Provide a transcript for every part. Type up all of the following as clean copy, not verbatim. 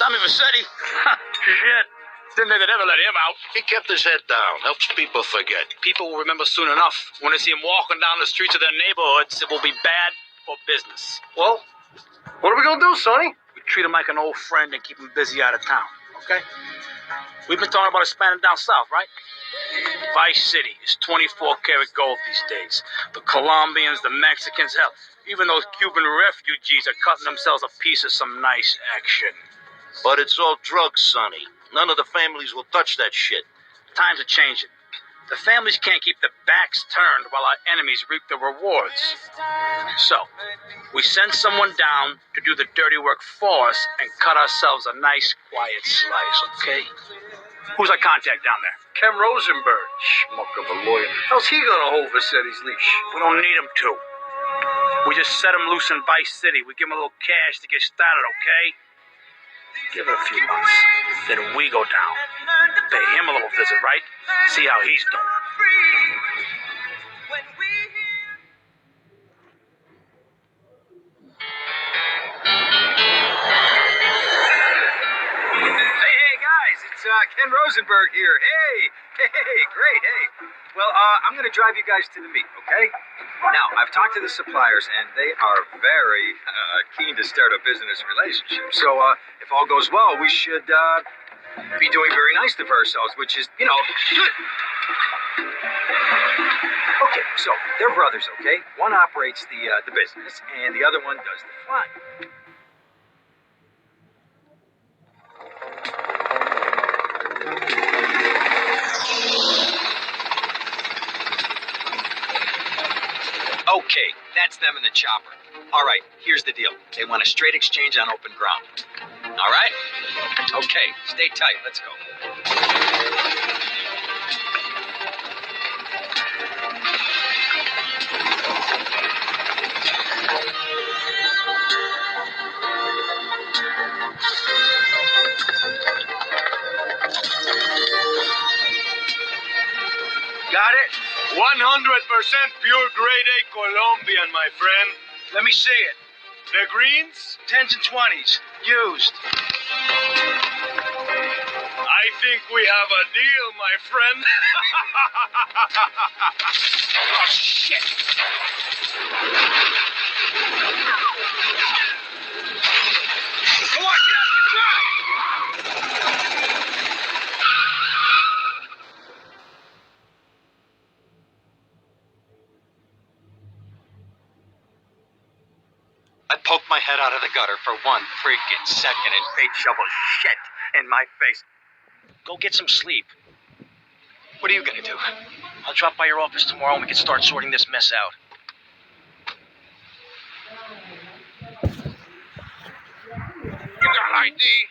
Tommy Vassetti? Shit. Didn't think they'd ever let him out. He kept his head down. Helps people forget. People will remember soon enough. When they see him walking down the streets of their neighborhoods, it will be bad for business. Well, what are we gonna do, Sonny? We treat him like an old friend and keep him busy out of town, okay? We've been talking about expanding down south, right? Vice City is 24 karat gold these days. The Colombians, the Mexicans, hell, even those Cuban refugees are cutting themselves a piece of some nice action. But it's all drugs, Sonny. None of the families will touch that shit. Times are changing. The families can't keep their backs turned while our enemies reap the rewards. So, we send someone down to do the dirty work for us and cut ourselves a nice, quiet slice, okay? Who's our contact down there? Ken Rosenberg, schmuck of a lawyer. How's he gonna hold Vassetti's leash? We don't need him to. We just set him loose in Vice City. We give him a little cash to get started, okay? Give it a few months. Then we go down. Pay him a little visit, right? See how he's doing. Hey, guys, it's Ken Rosenberg here. Hey, great, hey. Well, I'm going to drive you guys to the meet, okay? Now, I've talked to the suppliers, and they are very keen to start a business relationship. So, if all goes well, we should be doing very nicely for ourselves, which is, you know, good. Okay, so they're brothers, okay? One operates the business, and the other one does the flying. Okay, that's them in the chopper. All right, here's the deal. They want a straight exchange on open ground. All right? Okay, stay tight. Let's go. Got it? 100% pure grade A Colombian, my friend. Let me see it. The greens? 10s and 20s. Used. I think we have a deal, my friend. Oh, shit. Come on, get up and drive. I poked my head out of the gutter for 1 freaking second and fate shoveled shit in my face. Go get some sleep. What are you gonna do? I'll drop by your office tomorrow and we can start sorting this mess out. You got ID?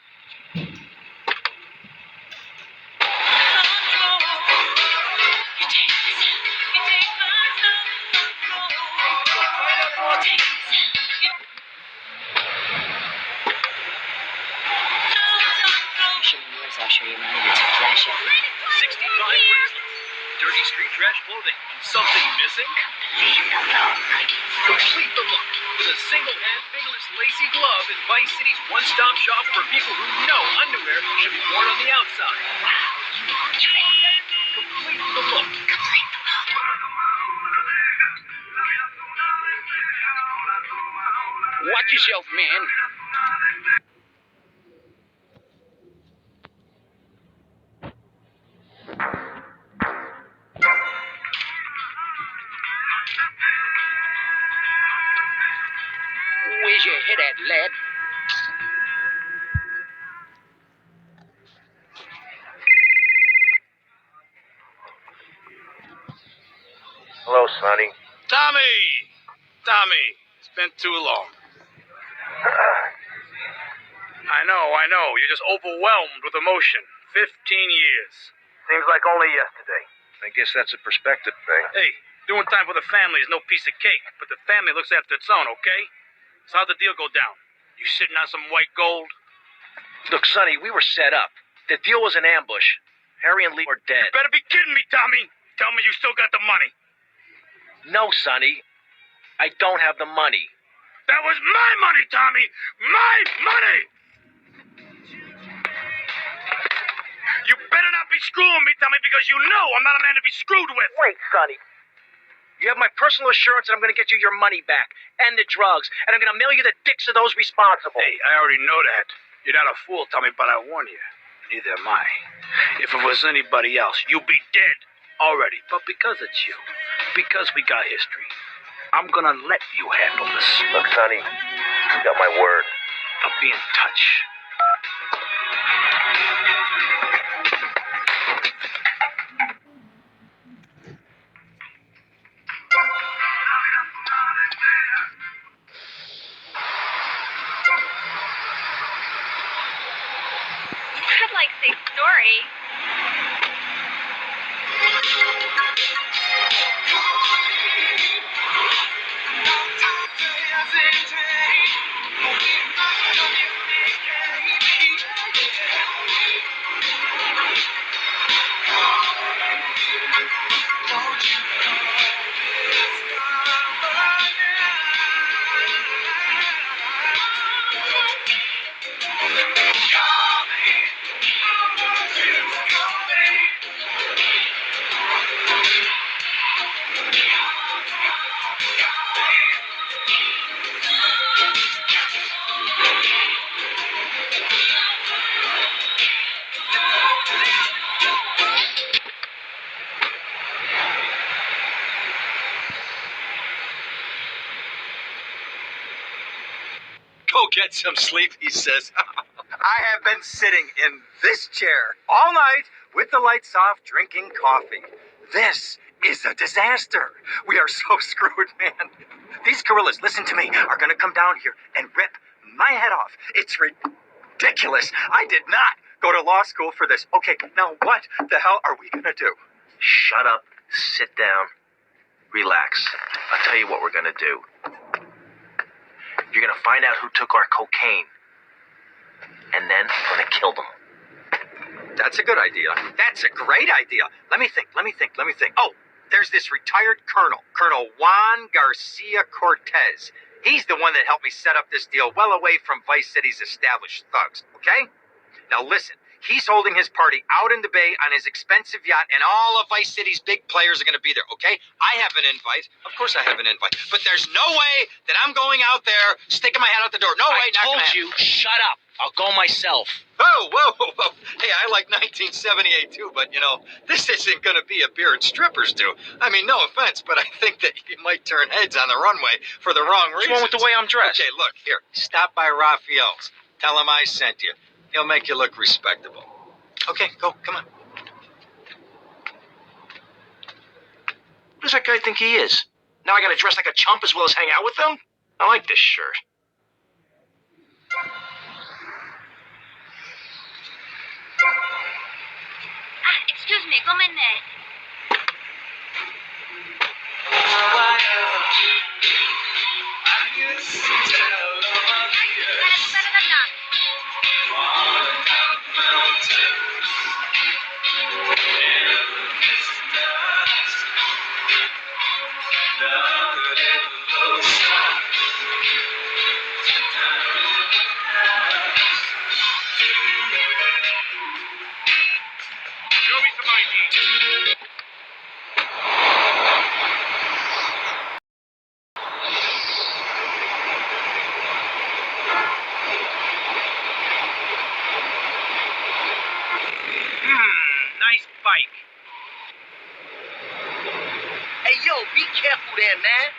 I'll show you mine. It's a flash of 65 bracelets. Dirty street trash clothing. Something missing? Complete the look with a single-hand fingerless lacy glove in Vice City's one-stop shop for people who know underwear should be worn on the outside. Complete the look. Watch yourself, man. Where's your head at, lad? Hello, Sonny. Tommy, it's been too long. I know, you're just overwhelmed with emotion. 15 years. Seems like only yesterday. I guess that's a perspective thing. Hey, doing time for the family is no piece of cake, but the family looks after its own, okay? So how'd the deal go down? You sitting on some white gold? Look, Sonny, we were set up. The deal was an ambush. Harry and Lee were dead. You better be kidding me, Tommy. Tell me you still got the money. No, Sonny. I don't have the money. That was my money, Tommy! My money! You better not be screwing me, Tommy, because you know I'm not a man to be screwed with. Wait, Sonny. You have my personal assurance that I'm going to get you your money back and the drugs, and I'm going to mail you the dicks of those responsible. Hey, I already know that. You're not a fool, Tommy, but I warn you. Neither am I. If it was anybody else, you'd be dead already. But because it's you, because we got history, I'm going to let you handle this. Look, Sonny, you got my word. I'll be in touch. I'd like to say story. Go get some sleep, he says. I have been sitting in this chair all night with the lights off, drinking coffee. This is a disaster. We are so screwed, man. These gorillas, listen to me, are going to come down here and rip my head off. It's ridiculous. I did not go to law school for this. Okay, now what the hell are we going to do? Shut up, sit down, relax. I'll tell you what we're going to do. You're going to find out who took our cocaine, and then we're going to kill them. That's a good idea. That's a great idea. Let me think. Oh, there's this retired colonel, Colonel Juan Garcia Cortez. He's the one that helped me set up this deal well away from Vice City's established thugs, okay? Now listen, he's holding his party out in the bay on his expensive yacht, and all of Vice City's big players are going to be there, okay? I have an invite. Of course I have an invite. But there's no way that I'm going out there sticking my head out the door. No way, not gonna happen. Shut up. I'll go myself. Oh, whoa. Hey, I like 1978 too, but this isn't going to be a beer and strippers do. I mean, no offense, but I think that you might turn heads on the runway for the wrong reasons. What's wrong with the way I'm dressed? Okay, look, here, stop by Raphael's. Tell him I sent you. He'll make you look respectable. Okay, go, come on. Who does that guy think he is? Now I gotta dress like a chump as well as hang out with them? I like this shirt. Excuse me, come in there. Show me some ID. Nice bike. Hey, yo, be careful there, man.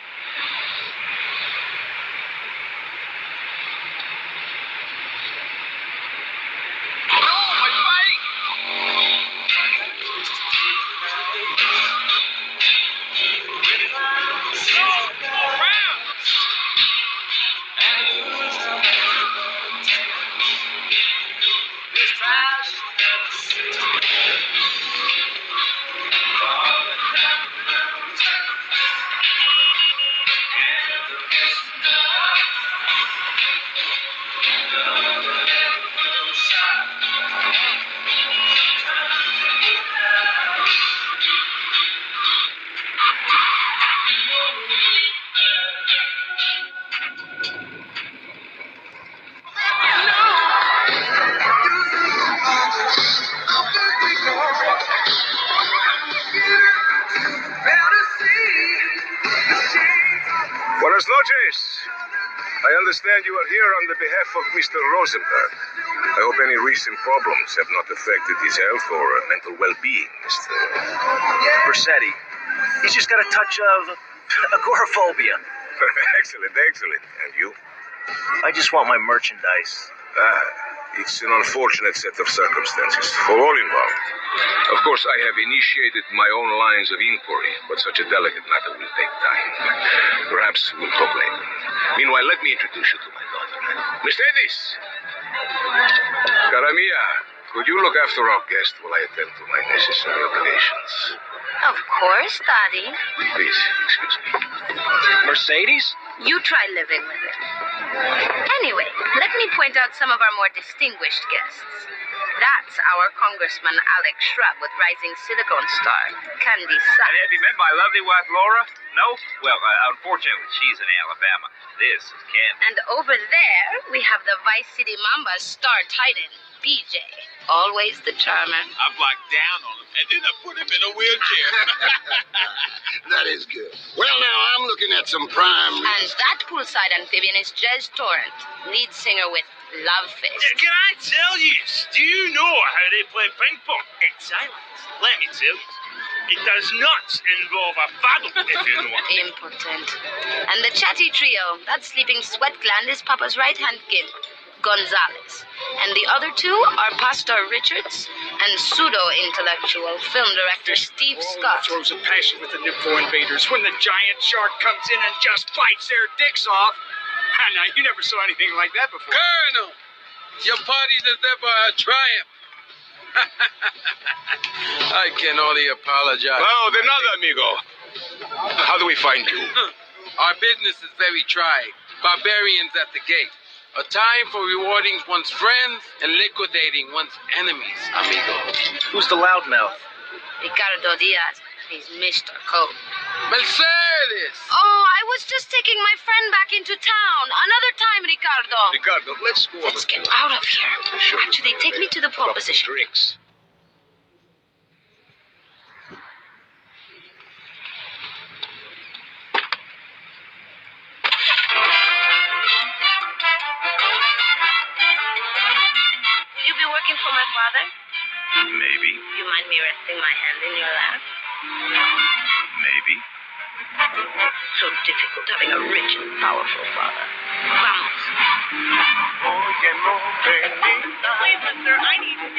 noches. I understand you are here on the behalf of Mr. Rosenberg. I hope any recent problems have not affected his health or mental well-being, Mr. Mercetti. He's just got a touch of agoraphobia. Excellent, excellent. And you? I just want my merchandise. It's an unfortunate set of circumstances for all involved. Of course, I have initiated my own lines of inquiry, but such a delicate matter will take time. Perhaps we'll talk later. Meanwhile, let me introduce you to my daughter. Miss Davis! Cara mia, could you look after our guest while I attend to my necessary obligations? Of course, Daddy. Please, excuse me. Mercedes? You try living with it. Anyway, let me point out some of our more distinguished guests. That's our Congressman Alex Shrub with rising silicone star, Candy And Sachs. have you met my lovely wife, Laura? No? Well, unfortunately, she's in Alabama. This is Candy. And over there, we have the Vice City Mamba's star titan, BJ. Always the charmer. I blocked down on him, and then I put him in a wheelchair. That is good. Well, now I'm looking at some prime. And that poolside amphibian is Jez Torrent, lead singer with Love Fist. Can I tell you? Do you know how they play ping pong? It's silence. Let me tell you. It does not involve a paddle, if you know what I mean. Impotent. And the chatty trio, that sleeping sweat gland is Papa's right-hand gimp, Gonzalez. And the other two are Pastor Richards and pseudo-intellectual film director Steve Scott. Throws a passion with the nympho invaders when the giant shark comes in and just bites their dicks off. Now, you never saw anything like that before. Colonel, your party deserves a triumph. I can only apologize. Oh, de nada, amigo. How do we find you? Our business is very trying. Barbarians at the gate. A time for rewarding one's friends and liquidating one's enemies, amigo. Who's the loudmouth? Ricardo Diaz. He's Mr. Coke. Mercedes! Oh, I was just taking my friend back into town. Another time, Ricardo. Ricardo, let's go. Let's get out of here. Sure. Actually, take me to the pole position. Drinks. Will you be working for my father? Maybe. You mind me resting my hand in your lap? Maybe. So difficult having a rich and powerful father. Vamos. Wait, mister, I need to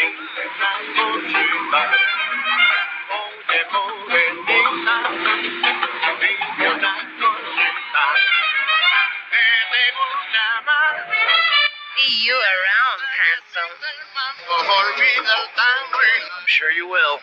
See you around, handsome. I'm sure you will.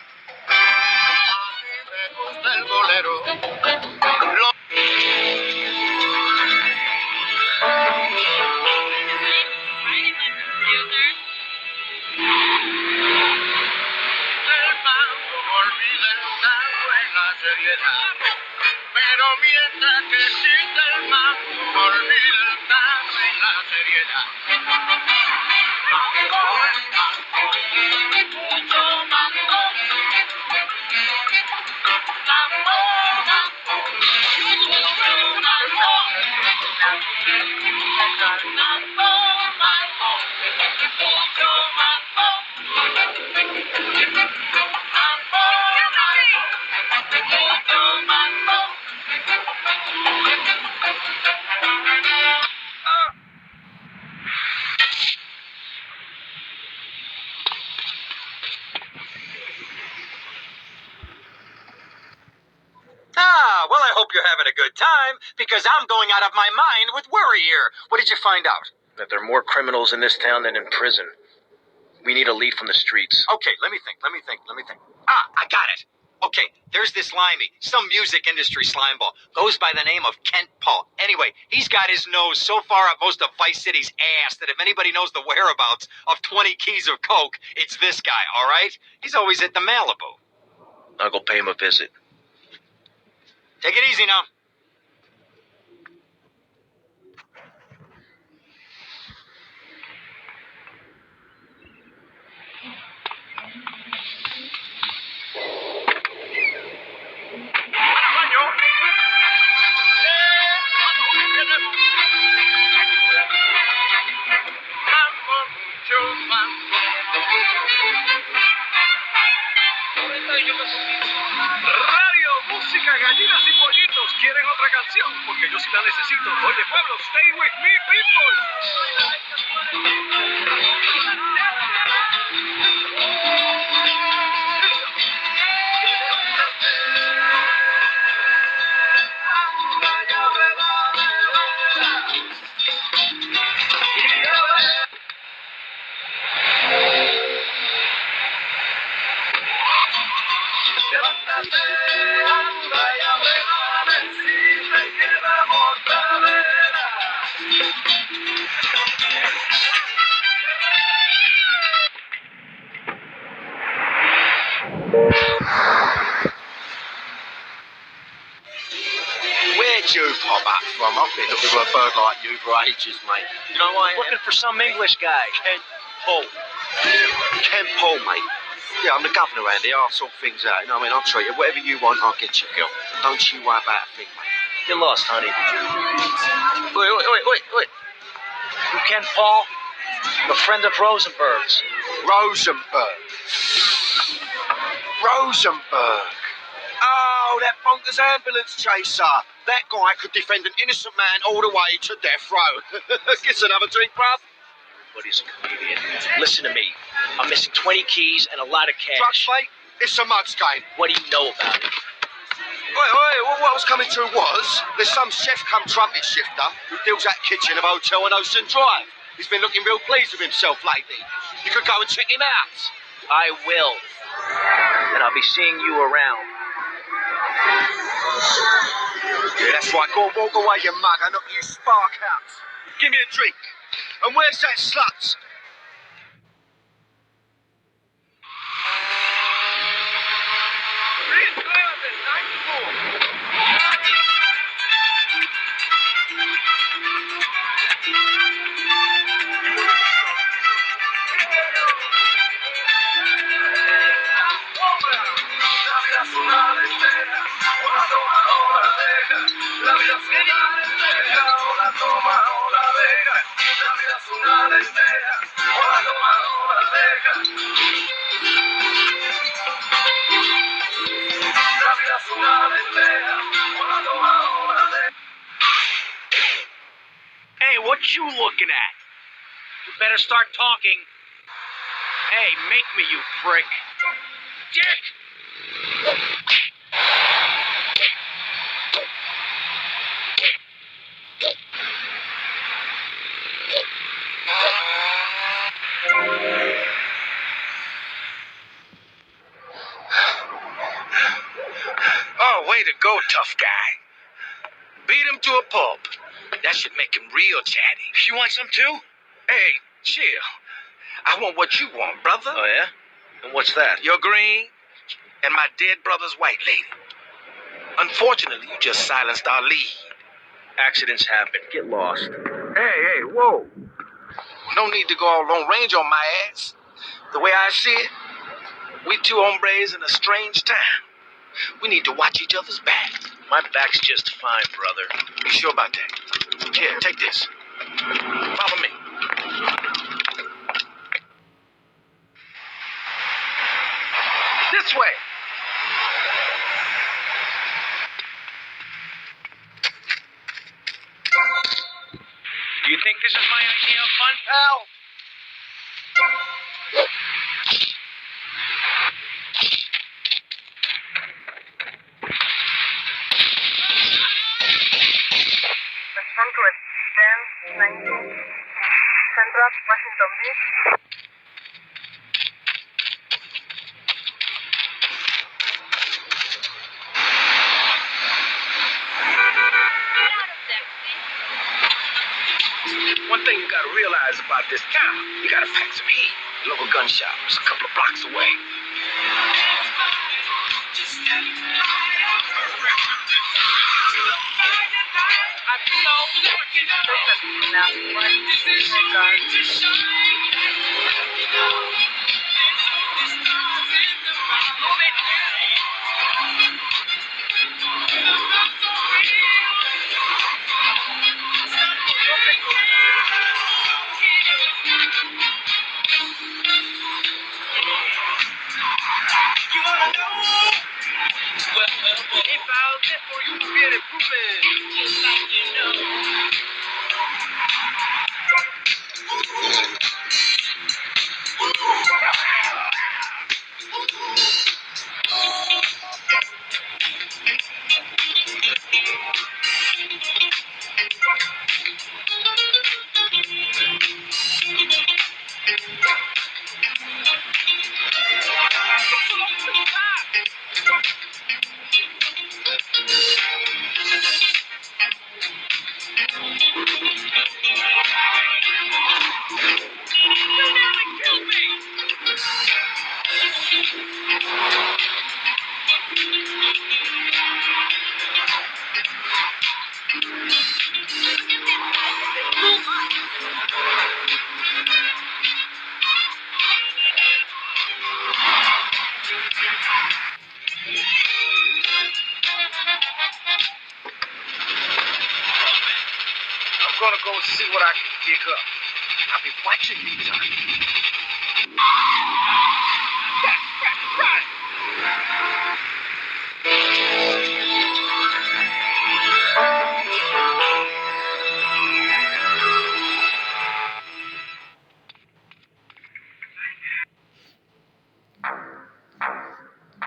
Pero mientras que existe el mambo, olvida el tango y la seriedad. Mambo, mucho mambo. Mambo, Well, I hope you're having a good time, because I'm going out of my mind with worry here. What did you find out? That there are more criminals in this town than in prison. We need a lead from the streets. Okay, let me think. I got it. Okay, there's this limey, some music industry slimeball. Goes by the name of Kent Paul. Anyway, he's got his nose so far up most of Vice City's ass that if anybody knows the whereabouts of 20 keys of coke, it's this guy, all right? He's always at the Malibu. I'll go pay him a visit. Take it easy now. Radio, música, gallinas y pollitos. ¿Quieren otra canción? Porque yo sí la necesito. Oye, pueblo, stay with me, people. Where'd you pop up from? I've been looking for a bird like you for ages, mate. You know why? Looking for some English guy. Ken Paul. Ken Paul, mate. Yeah, I'm the governor around here. I'll sort things out. You know what I mean? I'll treat you. Whatever you want, I'll get you, girl. Don't you worry about a thing, mate. You're lost, honey. Wait. You Ken Paul? I'm a friend of Rosenberg's. Rosenberg. Oh, that bonkers ambulance chaser. That guy could defend an innocent man all the way to death row. Get another drink, bruv. But he's a comedian. Listen to me. I'm missing 20 keys and a lot of cash. Drugs, mate? It's a mug's game. What do you know about it? Well, what I was coming to was, there's some chef come trumpet shifter who deals that kitchen of a hotel on Ocean Drive. He's been looking real pleased with himself lately. You could go and check him out. I will. And I'll be seeing you around. Yeah, that's right. Go and walk away, you mug. I knock you spark out. Give me a drink. And where's that slut? Hey, what you looking at? You better start talking. Hey, make me, you prick. Dick! Oh, way to go, tough guy. Beat him to a pulp. That should make him real chatty. You want some too? Hey, chill. I want what you want, brother. Oh, yeah? And what's that? Your green and my dead brother's white lady. Unfortunately, you just silenced our lead. Accidents happen. Get lost. Hey, whoa. No need to go all Lone Ranger on my ass. The way I see it, we two hombres in a strange time. We need to watch each other's back. My back's just fine, brother. You sure about that? Here, take this. Follow me. This way. Do you think this is my idea of fun, pal? Central 10, 19, Central, Washington Beach. One thing you gotta realize about this town, you gotta pack some heat. The local gun shop is a couple of blocks away. If I'll live for you to be an improvement. Just like you know. I'm gonna go see what I can dig up. I've been watching you, Johnny.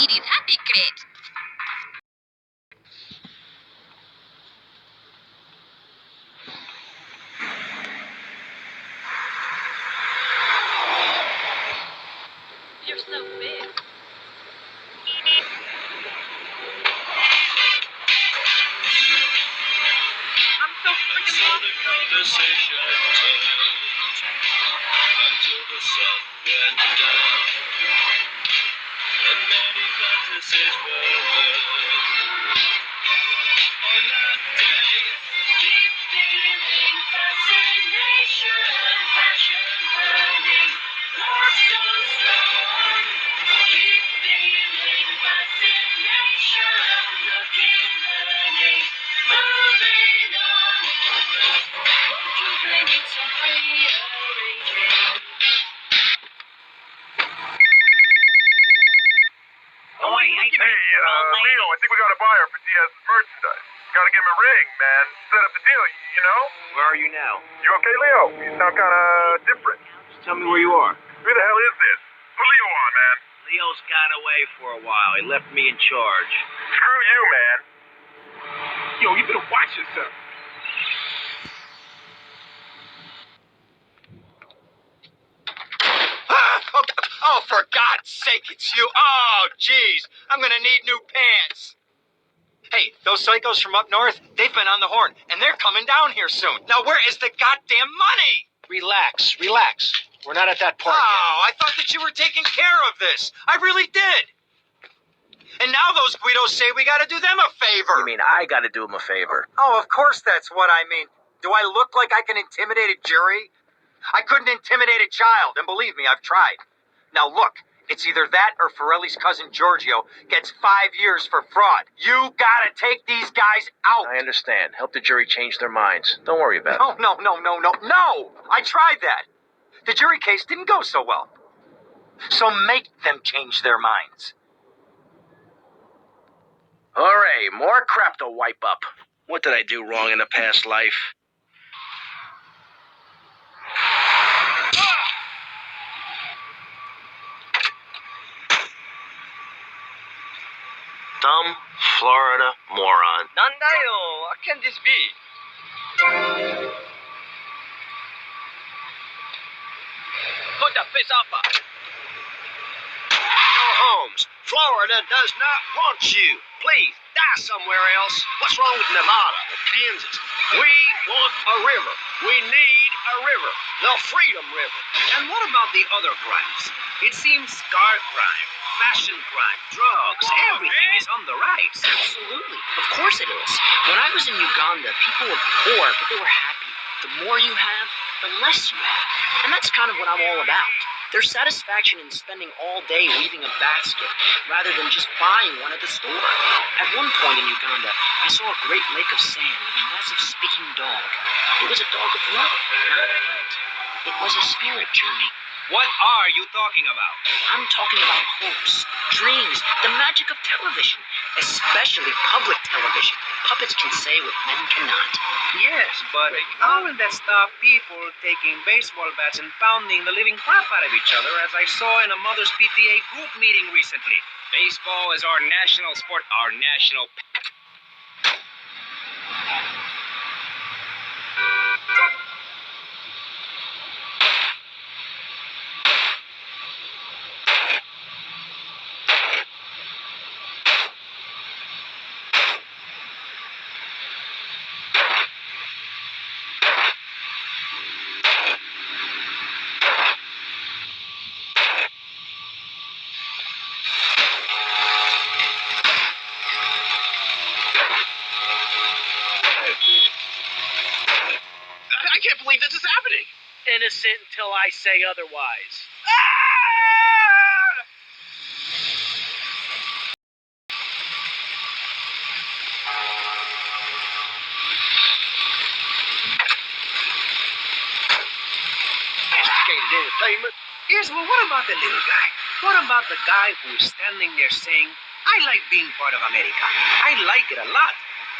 Eat happy crate. You're so big. I'm so freaking The conversation turned until the sun went down, and many fantasies were heard. On that day, deep feeling, fascination, passion burning, love so strong. Deep feeling, fascination, looking, learning, moving on. Won't you bring it to rearranging? Oh, hey, Leo, I think we got a buyer for Diaz's merchandise. Gotta give him a ring, man. Set up the deal, you know? where are you now? You okay, Leo? You sound kinda different. Tell me where you are. Who the hell is this? Put Leo on, man. Leo's got away for a while. He left me in charge. Screw you, man. Yo, you better watch yourself. Oh, for God's sake, it's you. Oh, jeez. I'm going to need new pants. Hey, those psychos from up north, they've been on the horn, and they're coming down here soon. Now, where is the goddamn money? Relax. We're not at that part Oh, I thought that you were taking care of this. I really did. And now those Guidos say we got to do them a favor. You mean I gotta do him a favor? Oh, of course that's what I mean. Do I look like I can intimidate a jury? I couldn't intimidate a child, and believe me, I've tried. Now look, it's either that or Forelli's cousin Giorgio gets 5 years for fraud. You gotta take these guys out. I understand. Help the jury change their minds. Don't worry about it. No. I tried that. The jury case didn't go so well. So make them change their minds. Hooray, more crap to wipe up. What did I do wrong in a past life? Dumb Florida moron. Nandayo, what can this be? Put the face up. No, Holmes. Florida does not want you. Please, die somewhere else. What's wrong with Nevada or Kansas? We want a river. We need a river. The Freedom River. And what about the other crimes? It seems car crime, fashion crime, drugs, everything is on the rise. Absolutely. Of course it is. When I was in Uganda, people were poor, but they were happy. The more you have, the less you have. And that's kind of what I'm all about. There's satisfaction in spending all day weaving a basket rather than just buying one at the store. At one point in Uganda, I saw a great lake of sand with a massive speaking dog. It was a dog of love, not hate. It was a spirit journey. What are you talking about? I'm talking about hopes, dreams, the magic of television, especially especially public television. Puppets can say what men cannot. Yes, but how will that stop people taking baseball bats and pounding the living crap out of each other, as I saw in a Mother's PTA group meeting recently? Baseball is our national sport, our national... I can't believe this is happening. Innocent until I say otherwise. Educated entertainment. Yes, well, what about the little guy? What about the guy who's standing there saying, I like being part of America. I like it a lot.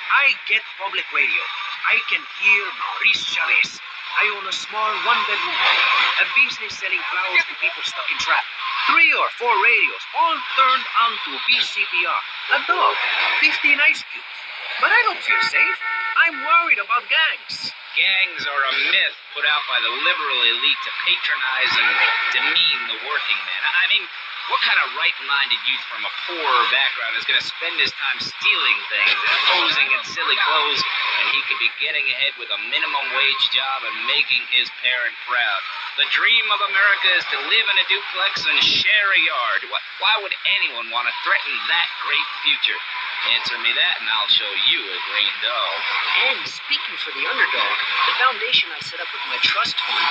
I get public radio. I can hear Maurice Chavez. I own a small one-bedroom home, a business selling flowers to people stuck in traffic. 3 or 4 radios, all turned onto VCPR. A dog, 15 ice cubes. But I don't feel safe. I'm worried about gangs. Gangs are a myth put out by the liberal elite to patronize and demean the working man. I mean, what kind of right-minded youth from a poorer background is going to spend his time stealing things and posing in silly clothes when he could be getting ahead with a minimum wage job and making his parent proud? The dream of America is to live in a duplex and share a yard. Why would anyone want to threaten that great future? Answer me that and I'll show you a green dog. And speaking for the underdog, the foundation I set up with my trust fund,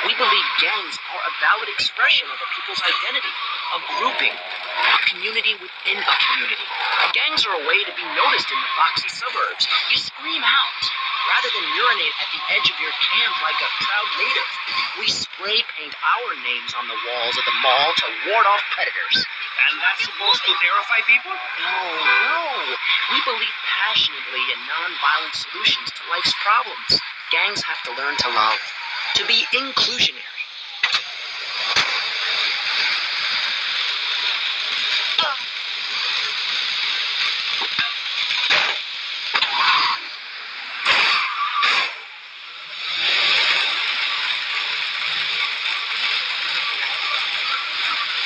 we believe gangs are a valid expression of a people's identity, a grouping, a community within a community. Gangs are a way to be noticed in the boxy suburbs. You scream out rather than urinate at the edge of your camp like a proud native. We spray paint our names on the walls of the mall to ward off predators. And that's supposed to terrify people? No. We believe passionately in non-violent solutions to life's problems. Gangs have to learn to love, to be inclusionary.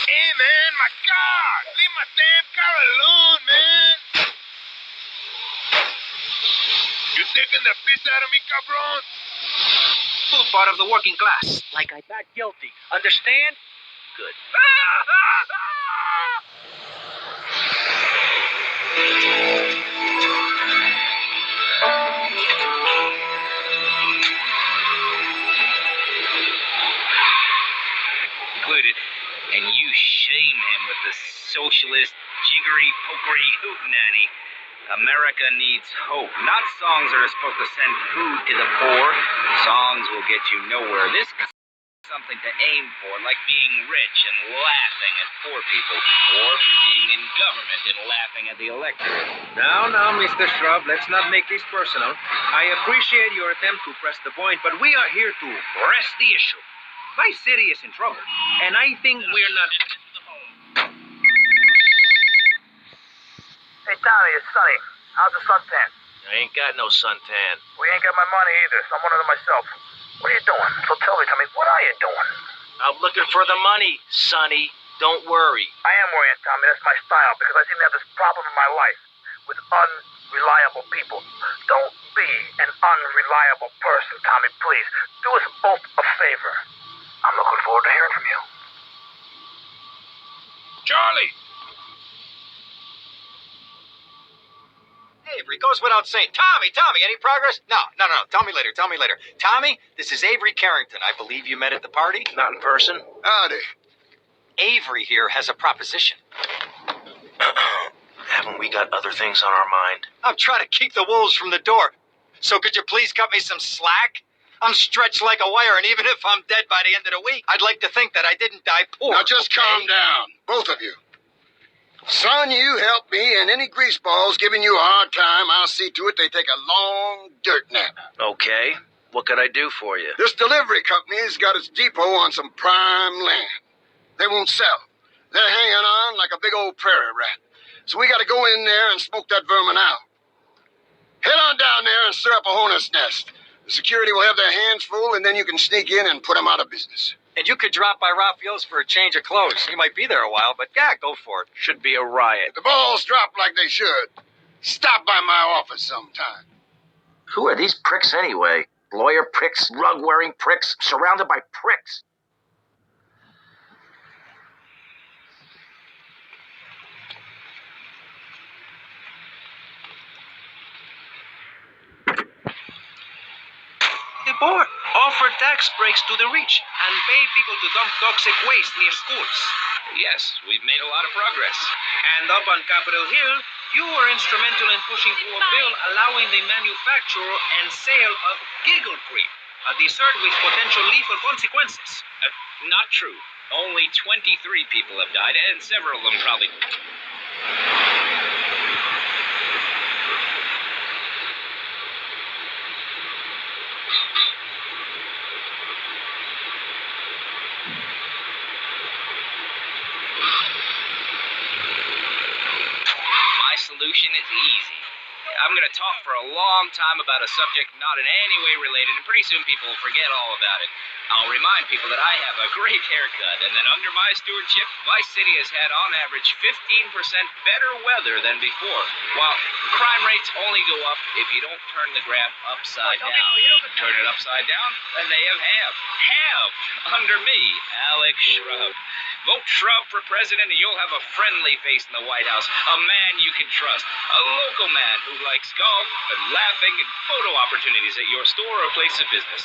Hey, man, my car! Leave my damn car alone, man! You taking the piss out of me, cabron? Full part of the working class. Like I'm not guilty. Understand? Good. Included. And you shame him with the socialist, jiggery, pokery hootenanny. America needs hope, not songs that are supposed to send food to the poor. Songs will get you nowhere. This is something to aim for, like being rich and laughing at poor people, or being in government and laughing at the electorate. Now, Mr. Shrub, let's not make this personal. I appreciate your attempt to press the point, but we are here to press the issue. My city is in trouble, and I think we're not... Hey, Tommy, it's Sonny. How's the suntan? I ain't got no suntan. We ain't got my money either, so I'm one of them myself. What are you doing? So tell me, Tommy, what are you doing? I'm looking for the money, Sonny. Don't worry. I am worrying, Tommy. That's my style, because I seem to have this problem in my life with unreliable people. Don't be an unreliable person, Tommy, please. Do us both a favor. I'm looking forward to hearing from you. Charlie! Avery, goes without saying. Tommy, any progress? No. Tell me later. Tommy, this is Avery Carrington. I believe you met at the party? Not in person. Howdy. Avery here has a proposition. Haven't we got other things on our mind? I'm trying to keep the wolves from the door. So could you please cut me some slack? I'm stretched like a wire, and even if I'm dead by the end of the week, I'd like to think that I didn't die poor. Now just calm down, both of you. Son, you help me, and any greaseballs giving you a hard time, I'll see to it they take a long dirt nap. Okay. What could I do for you? This delivery company's got its depot on some prime land. They won't sell. They're hanging on like a big old prairie rat. So we got to go in there and smoke that vermin out. Head on down there and stir up a hornet's nest. The security will have their hands full, and then you can sneak in and put them out of business. And you could drop by Raphael's for a change of clothes. You might be there a while, but yeah, go for it. Should be a riot. If the balls drop like they should, stop by my office sometime. Who are these pricks anyway? Lawyer pricks, rug-wearing pricks, surrounded by pricks. The board offer tax breaks to the rich and pay people to dump toxic waste near schools. Yes, we've made a lot of progress. And up on Capitol Hill, you were instrumental in pushing through a bill allowing the manufacture and sale of giggle cream, a dessert with potential lethal consequences. Not true. Only 23 people have died, and several of them probably... Solution is easy. I'm going to talk for a long time about a subject not in any way related, and pretty soon people will forget all about it. I'll remind people that I have a great haircut, and that under my stewardship, my city has had on average 15% better weather than before, while crime rates only go up if you don't turn the graph upside down. Turn it upside down, and they have under me, Alex Shrub. Vote Shrub for president and you'll have a friendly face in the White House, a man you can trust, a local man who likes golf and laughing and photo opportunities at your store or place of business.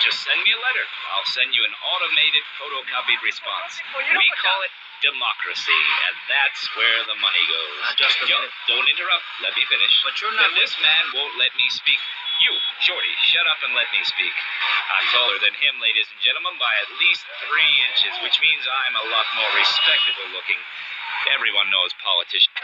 Just send me a letter. I'll send you an automated photocopied response. We call it democracy, and that's where the money goes. Just a minute. Don't interrupt. Let me finish. But you're not... Then this man won't let me speak. You, Shorty, shut up and let me speak. I'm taller than him, ladies and gentlemen, by at least 3 inches, which means I'm a lot more respectable looking. Everyone knows politicians.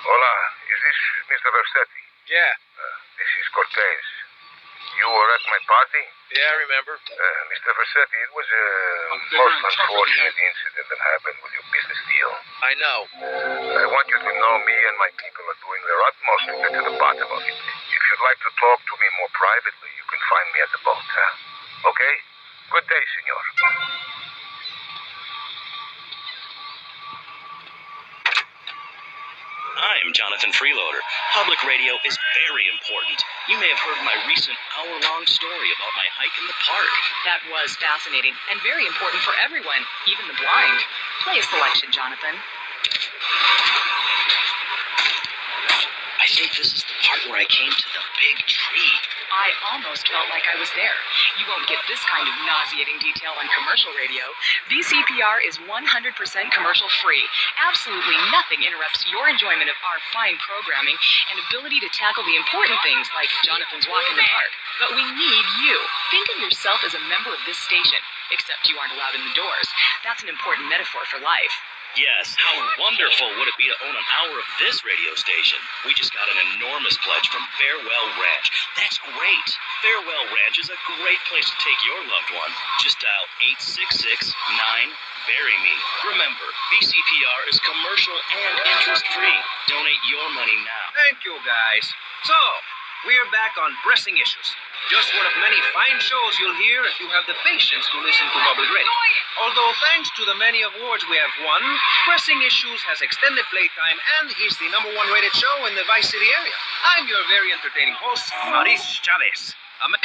Hola, is this Mr. Versetti? Yeah. This is Cortez. You were at my party? Yeah, I remember. Mr. Versetti, it was a most unfortunate incident that happened with your business deal. I know. I want you to know me and my people are doing their utmost to get to the bottom of it. If you'd like to talk to me more privately, you can find me at the boat, huh? Okay? Good day, senor. I'm Jonathan Freeloader. Public radio is very important. You may have heard my recent hour-long story about my hike in the park. That was fascinating and very important for everyone, even the blind. Play a selection, Jonathan. I think this is the part where I came to the big tree. I almost felt like I was there. You won't get this kind of nauseating detail on commercial radio. VCPR is 100% commercial free. Absolutely nothing interrupts your enjoyment of our fine programming and ability to tackle the important things like Jonathan's walk in the park. But we need you. Think of yourself as a member of this station, except you aren't allowed in the doors. That's an important metaphor for life. Yes, how wonderful would it be to own an hour of this radio station? We just got an enormous pledge from Farewell Ranch. That's great. Farewell Ranch is a great place to take your loved one. Just dial 866-9-BURY-ME. Remember, VCPR is commercial and interest-free. Donate your money now. Thank you, guys. So, we're back on pressing issues. Just one of many fine shows you'll hear if you have the patience to listen to public radio. Although thanks to the many awards we have won, Pressing Issues has extended playtime and is the #1 rated show in the Vice City area. I'm your very entertaining host, Maurice Chavez. Someone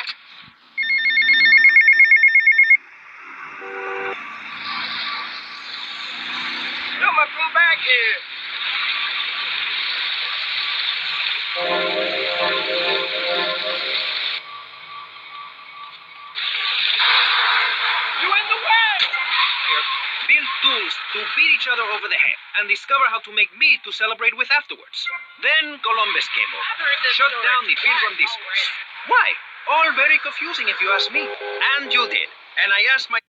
come back here. Build tools to beat each other over the head and discover how to make meat to celebrate with afterwards. Then Columbus came over, shut down the Pilgrim discourse. Why? All very confusing if you ask me. And you did. And I asked my